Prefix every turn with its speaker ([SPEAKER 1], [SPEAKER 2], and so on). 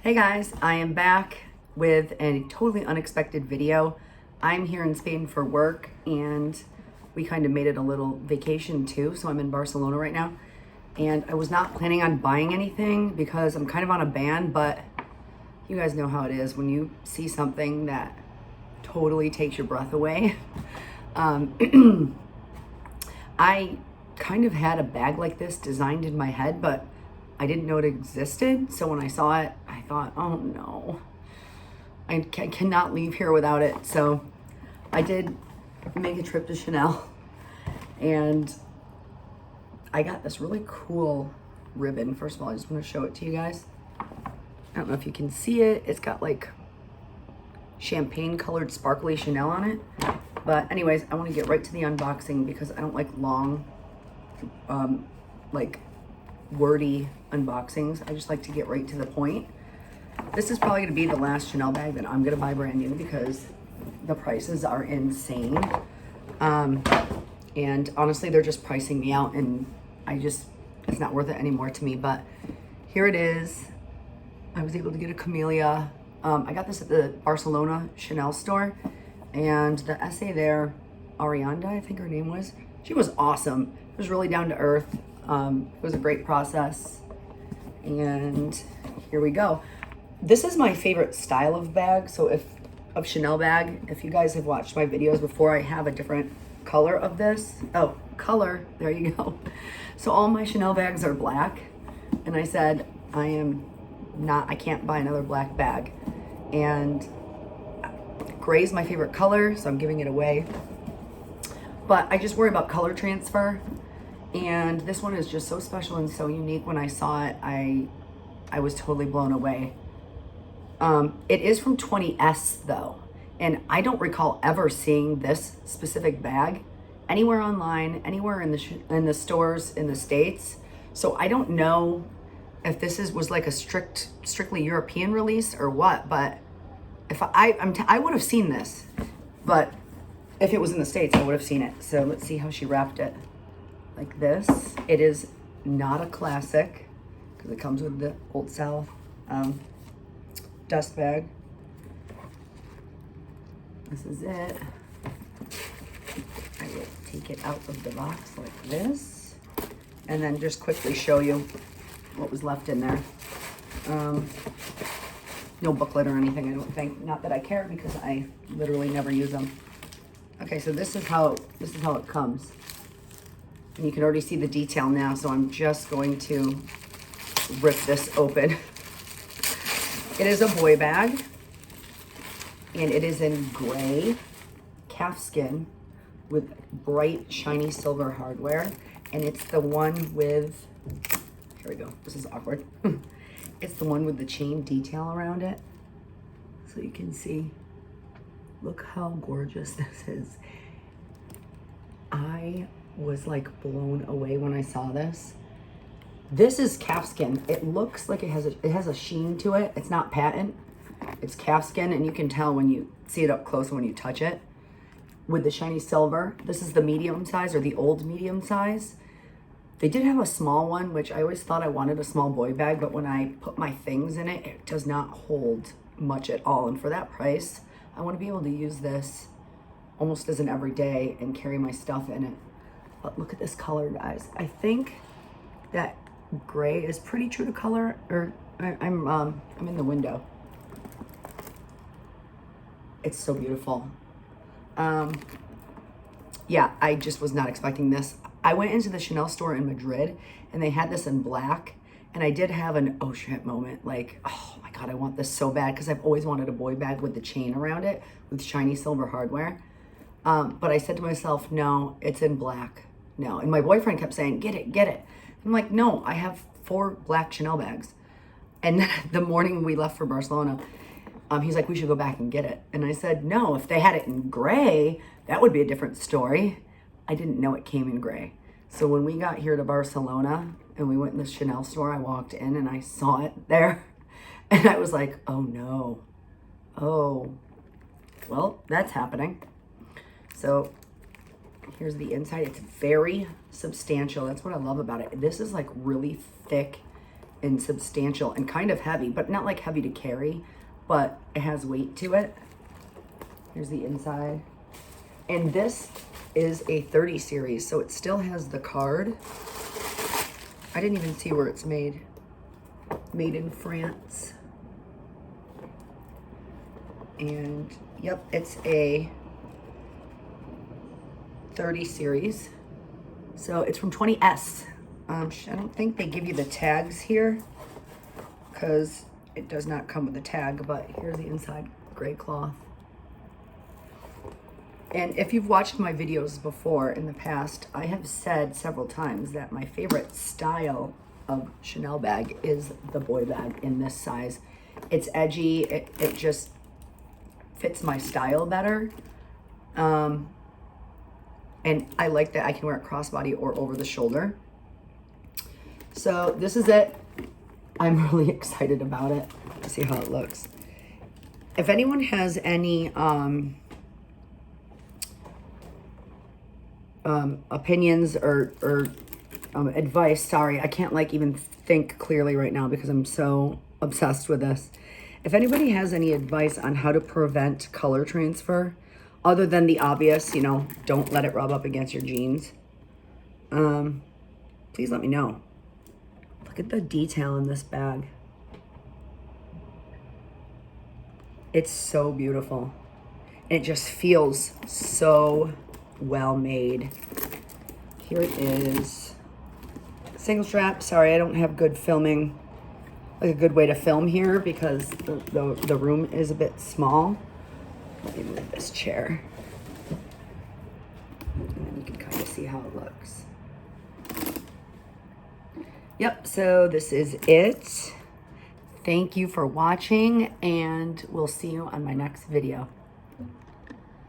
[SPEAKER 1] Hey guys, I am back with a totally unexpected video. I'm here in Spain for work and we kind of made it a little vacation too. So I'm in Barcelona right now and I was not planning on buying anything because I'm kind of on a ban, but you guys know how it is when you see something that totally takes your breath away. I kind of had a bag like this designed in my head, but I didn't know it existed. So when I saw it, I thought, oh no, I cannot leave here without it. So I did make a trip to Chanel and I got this really cool ribbon. First of all, I just want to show it to you guys. I don't know if you can see it. It's got like champagne colored sparkly Chanel on it. But anyways, I want to get right to the unboxing because I don't like long, like wordy unboxings. I just like to get right to the point. This is probably going to be the last Chanel bag that I'm going to buy brand new because the prices are insane. And honestly, they're just pricing me out and it's not worth it anymore to me. But here it is. I was able to get a camellia. I got this at the Barcelona Chanel store and the SA there, Arianda, I think her name was, she was awesome. It was really down to earth. It was a great process. And here we go. This is my favorite style of bag. So of Chanel bag, if you guys have watched my videos before, I have a different color of this. Oh, color, there you go. So all my Chanel bags are black. And I said, I can't buy another black bag. And gray is my favorite color, so I'm giving it away. But I just worry about color transfer. And this one is just so special and so unique. When I saw it, I was totally blown away. It is from 20S though. And I don't recall ever seeing this specific bag anywhere online, anywhere in the stores in the States. So I don't know if this was like a strictly European release or what, but if I would have seen this, but if it was in the States, I would have seen it. So let's see how she wrapped it. Like this. It is not a classic because it comes with the Old South dust bag. This is it. I will take it out of the box like this and then just quickly show you what was left in there. No booklet or anything, I don't think. Not that I care because I literally never use them. Okay, so this is how it comes. And you can already see the detail now, so I'm just going to rip this open. It is a boy bag, and it is in gray calfskin with bright, shiny silver hardware. And it's the one with, here we go, this is awkward. It's the one with the chain detail around it. So you can see, look how gorgeous this is. I was like blown away when I saw this. This is calfskin. It looks like it has a sheen to it. It's not patent. It's calfskin, and you can tell when you see it up close and when you touch it. With the shiny silver. This is the medium size or the old medium size. They did have a small one, which I always thought I wanted a small boy bag, but when I put my things in it, it does not hold much at all. And for that price, I want to be able to use this almost as an everyday and carry my stuff in it. But look at this color, guys. I think that gray is pretty true to color. Or I'm in the window. It's so beautiful. Yeah, I just was not expecting this. I went into the Chanel store in Madrid and they had this in black, and I did have an oh shit moment, like, oh my God, I want this so bad because I've always wanted a boy bag with the chain around it with shiny silver hardware. But I said to myself, no, it's in black. No. And my boyfriend kept saying, get it, get it. I'm like, no, I have 4 black Chanel bags. And then the morning we left for Barcelona, he's like, we should go back and get it. And I said, no, if they had it in gray, that would be a different story. I didn't know it came in gray. So when we got here to Barcelona and we went in the Chanel store, I walked in and I saw it there. And I was like, oh no. Oh, well, that's happening. So here's the inside. It's very substantial. That's what I love about it. This is like really thick and substantial and kind of heavy, but not like heavy to carry, but it has weight to it. Here's the inside. And this is a 30 series, so it still has the card. I didn't even see where it's made. Made in France. And yep, it's a 30 series. So it's from 20S. I don't think they give you the tags here because it does not come with a tag, but here's the inside, gray cloth. And if you've watched my videos before in the past, I have said several times that my favorite style of Chanel bag is the boy bag in this size. It's edgy, it just fits my style better. And I like that I can wear it crossbody or over the shoulder. So this is it. I'm really excited about it. Let's see how it looks. If anyone has any opinions or advice, sorry, I can't like even think clearly right now because I'm so obsessed with this. If anybody has any advice on how to prevent color transfer, other than the obvious, you know, don't let it rub up against your jeans, please let me know. Look at the detail in this bag. It's so beautiful. And it just feels so well made. Here it is. Single strap. Sorry, I don't have good filming, like a good way to film here because the room is a bit small. Let me move this chair. And then you can kind of see how it looks. Yep, so this is it. Thank you for watching, and we'll see you on my next video.